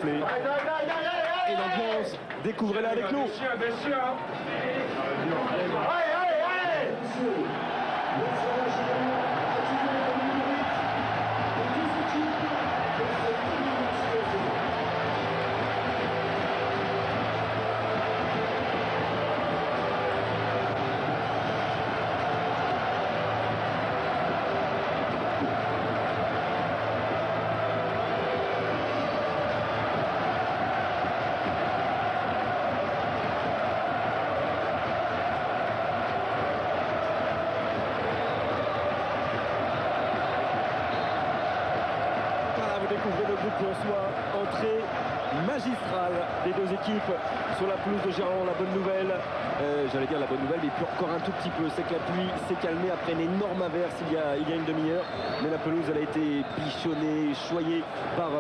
sifflé. Et l'ambiance, découvrez-la avec nous. Découvrez le groupe Lensois, entrée magistrale des deux équipes sur la pelouse de Gerland. La bonne nouvelle, j'allais dire la bonne nouvelle, mais plus encore un tout petit peu, c'est que la pluie s'est calmée après une énorme averse il y a une demi-heure, mais la pelouse elle a été bichonnée, choyée par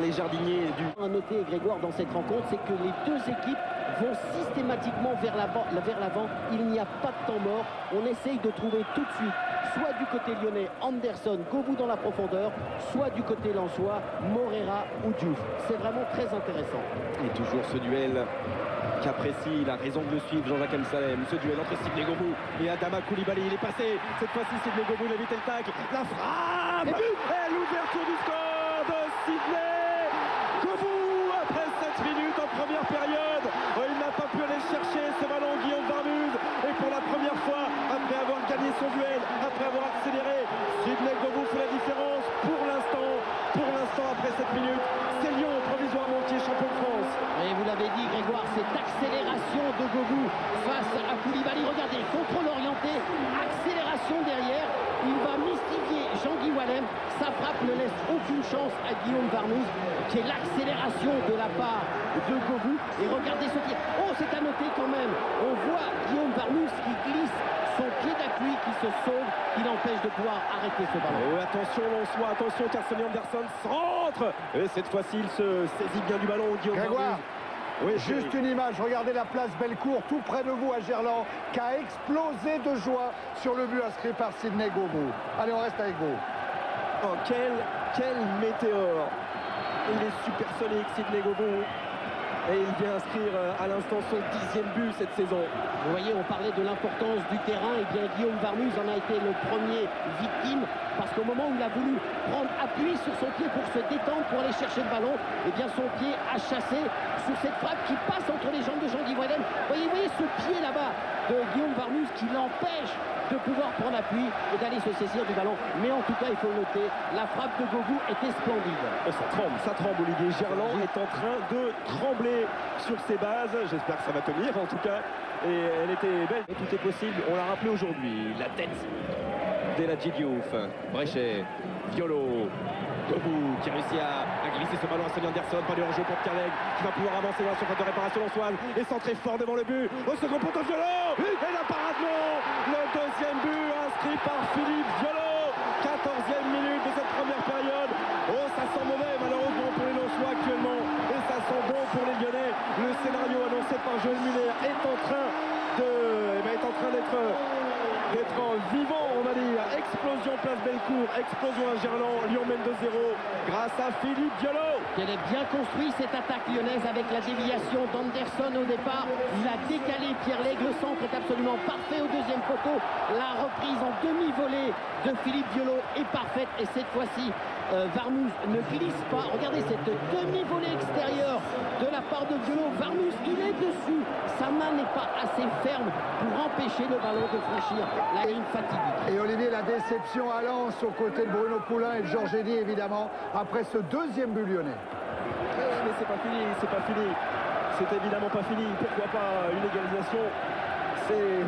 les jardiniers du... À noter, Grégoire, dans cette rencontre, c'est que les deux équipes vont systématiquement vers l'avant. Il n'y a pas de temps mort. On essaye de trouver tout de suite, soit du côté lyonnais, Anderson, Govou dans la profondeur, soit du côté lensois, Morera ou Diouf. C'est vraiment très intéressant. Et toujours ce duel qu'apprécie, il a raison de le suivre, Jean-Jacques Amsalem. Ce duel entre Sidney Govou et Adama Koulibaly. Il est passé. Cette fois-ci, Sidney Govou, il a évité le tacle. La frappe et l'ouverture du score de Sidney Govou après 7 minutes en première période. Il n'a pas pu aller chercher ce ballon, Guillaume Varmuse. Et pour la première fois, après avoir gagné son duel, après avoir accéléré, Sidney Govou fait la différence. Pour l'instant, après 7 minutes, c'est Lyon provisoirement qui est champion de France. Et vous l'avez dit, Grégoire, cette accélération de Govou face à Koulibaly. Regardez, contrôle orienté, accélération derrière. Il va mystifier Jean-Guy Wallem. Sa frappe ne laisse aucune chance à Guillaume Varmuse, qui est l'accélération de la part de Govou. Et regardez ce pied. Oh, c'est à noter quand même. On voit Guillaume Varmuse qui glisse son pied d'appui, qui se sauve, qui l'empêche de pouvoir arrêter ce ballon. Oh, attention Lensois, attention car Sonny Anderson centre. Et cette fois-ci, il se saisit bien du ballon, Guillaume Grégoire. Oui, juste une image, regardez la place Bellecour, tout près de vous à Gerland, qui a explosé de joie sur le but inscrit par Sidney Govou. Allez, on reste avec vous. Oh, quel météore. Il est supersonique, Sidney Govou. Et il vient inscrire à l'instant son 10e but cette saison. Vous voyez, on parlait de l'importance du terrain. Et bien Guillaume Varmuse en a été le premier victime. Parce qu'au moment où il a voulu prendre appui sur son pied pour se détendre, pour aller chercher le ballon, et bien son pied a chassé sur cette frappe qui passe entre les jambes de Jean-Guy Wallem. Vous voyez ce pied là-bas de Guillaume Varmuse qui l'empêche de pouvoir prendre appui et d'aller se saisir du ballon. Mais en tout cas, il faut le noter, la frappe de Govou était splendide. Oh, ça tremble Olivier. Gerland est en train de trembler sur ses bases. J'espère que ça va tenir en tout cas. Et elle était belle. Et tout est possible, on l'a rappelé aujourd'hui. La tête d'Eladji Diouf. Bréchet, Violo, Govou qui réussit à glisser ce ballon à Sonny Anderson. Pas de hors-jeu pour Pierre Legge qui va pouvoir avancer dans la surface de réparation lensoise et centrer fort devant le but. Au second poteau, Violo. Et la parade, non. Le deuxième but inscrit par Philippe Violo. 14e minute de cette première période. Oh, ça sent mauvais malheureusement pour les Lensois actuellement. Et ça sent bon pour les Lyonnais. Le scénario annoncé par Joël Muller est en train d'être vivant, on va dire. Explosion place Bellecour, explosion à Gerland. Lyon mène 2-0 grâce à Philippe Violo. Elle est bien construite cette attaque lyonnaise avec la déviation d'Anderson au départ. Il a décalé Pierre Legge. Le centre est absolument parfait au deuxième poteau. La reprise en demi-volée de Philippe Violo est parfaite. Et cette fois-ci, Varmuse ne glisse pas. Regardez cette demi-volée extérieure de la part de Violo. Varmuse, il est dessus. Sa main n'est pas assez ferme pour empêcher le ballon de franchir la ligne fatidique. Et Olivier, la déception à Lens aux côtés de Bruno Poulain et de Georges Eddy, évidemment, après ce deuxième but lyonnais. Mais c'est pas fini. C'est évidemment pas fini. Pourquoi pas une égalisation? C'est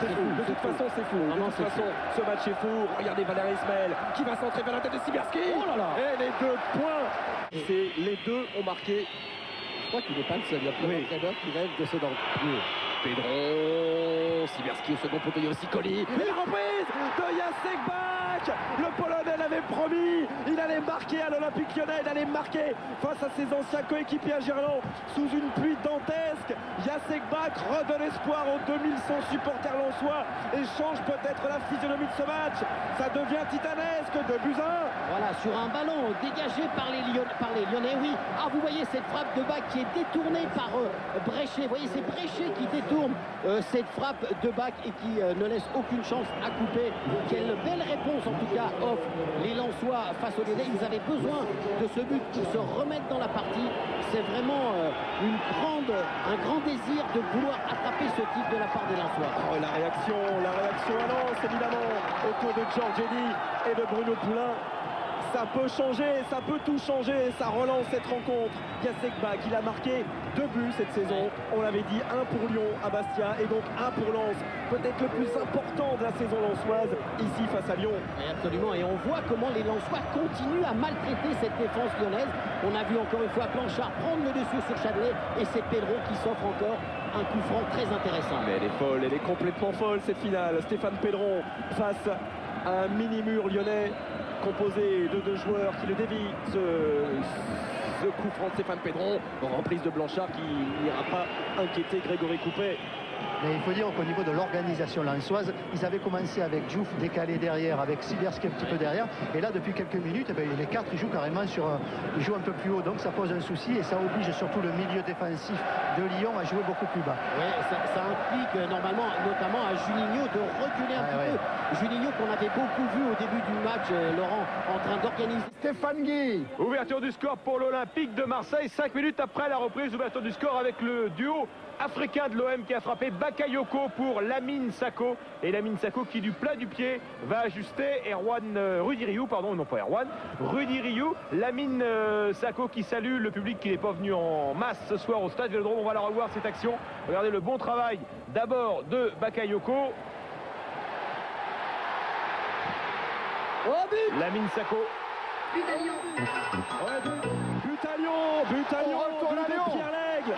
fou. De toute façon, c'est fou. De toute façon, ce match est fou. Regardez Valère Ismaël qui va centrer vers la tête de Sibierski. Oh là là. Et les 2 points. Les deux ont marqué. Je crois qu'il n'est pas le seul. Il y a plein d'entraîneurs qui rêvent de ce dans. Pedron, Sibierski au second poteau, il y a aussi Colli. Et la reprise de Jacek Bak. Le Polonais l'avait promis, il allait marquer à l'Olympique Lyonnais, il allait marquer face à ses anciens coéquipiers à Gerland sous une pluie dantesque. Jacek Bak redonne espoir aux 2100 supporters lensois et change peut-être la physionomie de ce match. Ça devient titanesque, 2-1. Voilà, sur un ballon dégagé par les Lyonnais, oui. Ah, vous voyez cette frappe de Bak qui est détournée par Bréchet. Vous voyez, c'est Bréchet qui détourne cette frappe de Bak et qui ne laisse aucune chance à couper. Quelle belle réponse, en tout cas, offre les Lensois face aux Lyonnais. Ils avaient besoin de ce but pour se remettre dans la partie. C'est vraiment un grand désir de vouloir attraper ce titre de la part des Lensois. Oh, la réaction à Lens, évidemment, autour de Giorgini et de Bruno Poulain. Ça peut changer, ça peut tout changer, ça relance cette rencontre. Jacek Bak, il a marqué 2 buts cette saison. On l'avait dit, 1 pour Lyon à Bastia et donc 1 pour Lens. Peut-être le plus important de la saison lensoise, ici face à Lyon. Et absolument, et on voit comment les Lensois continuent à maltraiter cette défense lyonnaise. On a vu encore une fois Blanchard prendre le dessus sur Chadley et c'est Pedro qui s'offre encore un coup franc très intéressant. Mais elle est folle, elle est complètement folle cette finale. Stéphane Pedron face à un mini-mur lyonnais composé de 2 joueurs qui le dévient. Ce coup franc de Stéphane Pedron en reprise de Blanchard qui n'ira pas inquiéter Grégory Coupet. Mais il faut dire qu'au niveau de l'organisation lensoise, ils avaient commencé avec Diouf décalé derrière, avec Sibierski un petit peu derrière. Et là, depuis quelques minutes, les 4 ils jouent carrément ils jouent un peu plus haut. Donc ça pose un souci et ça oblige surtout le milieu défensif de Lyon à jouer beaucoup plus bas. Oui, ça implique normalement, notamment à Juninho de reculer un petit peu. Juninho qu'on avait beaucoup vu au début du match, Laurent, en train d'organiser. Stéphane Guy. Ouverture du score pour l'Olympique de Marseille. 5 minutes après la reprise, ouverture du score avec le duo africain de l'OM qui a frappé Bakayoko pour Lamine Sako. Et Lamine Sako qui du plat du pied va ajuster Rudy Rioux, pardon, non pas Erwan, Rudy Rioux. Lamine Sako qui salue le public qui n'est pas venu en masse ce soir au stade Vélodrome. On va la revoir cette action. Regardez le bon travail d'abord de Bakayoko. Oh, but Lamine Sako. But à Lyon, but de Pierre Lègle.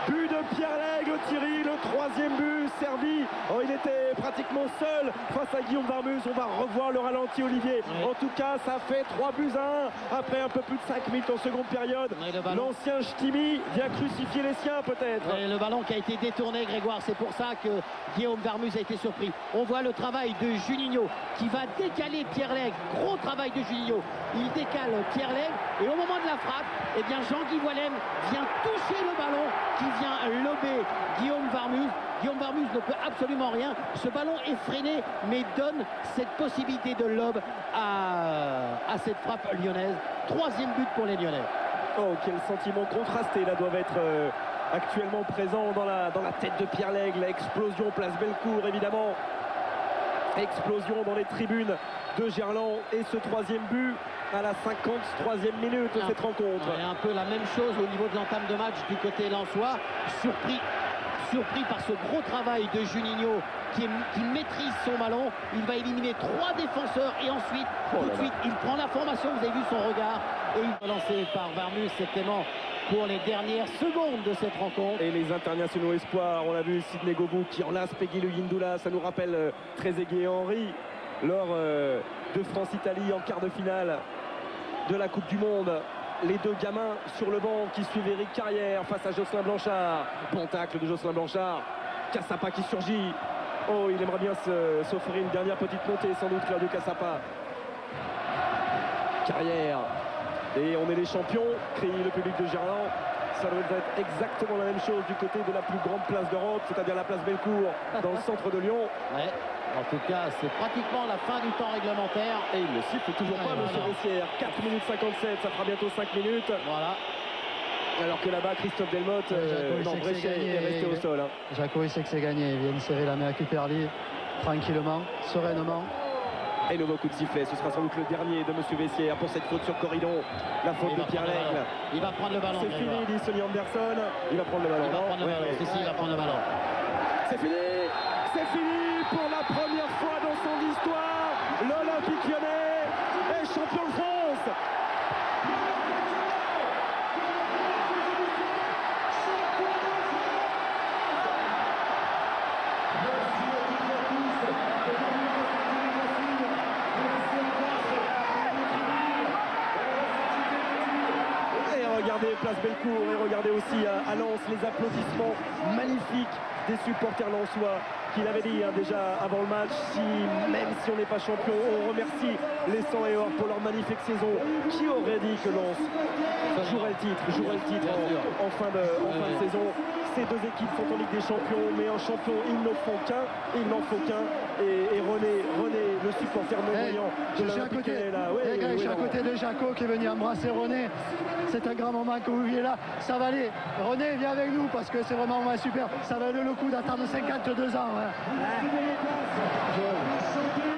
But de Pierre Lègle, Thierry, le 3e but servi. Oh, il était pratiquement seul face à Guillaume Varmus. On va revoir le ralenti, Olivier. En tout cas, ça fait 3-1 après un peu plus de 5 minutes en seconde période. L'ancien Ch'timi vient crucifier les siens peut-être. Le ballon qui a été détourné, Grégoire, c'est pour ça que Guillaume Varmus a été surpris. On voit le travail de Juninho qui va décaler Pierre Lègle. Gros travail de Juninho. Il décale Pierre Lègle et au moment de la frappe, eh bien Jean-Guy Wallem vient toucher le ballon qui vient lober Guillaume Varmus. Guillaume Varmus ne peut absolument rien. Ce ballon est freiné, mais donne cette possibilité de lob à cette frappe lyonnaise. 3e but pour les Lyonnais. Oh, quel sentiment contrasté là doivent être actuellement présents dans la tête de Pierre Lègle. Explosion place Bellecour évidemment. Explosion dans les tribunes de Gerland et ce 3e but à la 53e minute de cette rencontre. Et un peu la même chose au niveau de l'entame de match du côté lensois. Surpris par ce gros travail de Juninho qui maîtrise son ballon. Il va éliminer 3 défenseurs et ensuite, tout de suite, il prend la formation. Vous avez vu son regard et il va lancer par Varmus. C'est tellement pour les dernières secondes de cette rencontre. Et les internationaux espoirs, on l'a vu, Sidney Govou qui enlace Peggy Le Yindoula. Ça nous rappelle Trezeguet et Henry lors de France-Italie en quart de finale de la Coupe du Monde. Les 2 gamins sur le banc qui suivent Éric Carrière face à Jocelyn Blanchard. Bon tacle de Jocelyn Blanchard. Cassapa qui surgit. Oh, il aimerait bien s'offrir une dernière petite montée sans doute, Claudio Cassapa. Carrière. Et on est les champions, crie le public de Gerland. Ça doit être exactement la même chose du côté de la plus grande place d'Europe, c'est-à-dire la place Bellecour, dans le centre de Lyon. Ouais. En tout cas, c'est pratiquement la fin du temps réglementaire. Et il ne siffle toujours pas, monsieur Vessière. 4 minutes 57, ça fera bientôt 5 minutes. Voilà. Alors que là-bas, Christophe Delmotte, Bréchet est resté au sol. Jaco, il sait que c'est gagné. Il vient de serrer la main à Cuperli, tranquillement, sereinement. Et nouveau coup de sifflet, ce sera sans doute le dernier de monsieur Vessière pour cette faute sur Corridon. La faute de Pierre Lègle. Il va prendre le ballon. C'est fini, dit Sonny Anderson. Il va prendre le ballon. Il va prendre le ballon. Il va prendre le ballon. C'est fini. C'est fini pour la première fois dans son histoire. L'Olympique Lyonnais est champion de France. place Bellecour. Et regardez aussi à Lens les applaudissements magnifiques des supporters lensois qu'il avait dit déjà avant le match, même si on n'est pas champion, on remercie les 100 et or pour leur magnifique saison. Qui aurait dit que Lens jouerait le titre en fin de saison? Ces deux équipes sont en Ligue des Champions, mais en champion, ils n'en font qu'un. Et René, le supporter non-voyant de l'Olympique est là. Je suis à côté de Jaco qui est venu embrasser René. C'est un grand moment que vous vivez là. Ça va aller. René, viens avec nous parce que c'est vraiment super. Ça valait le coup d'attendre 52 ans. Hein.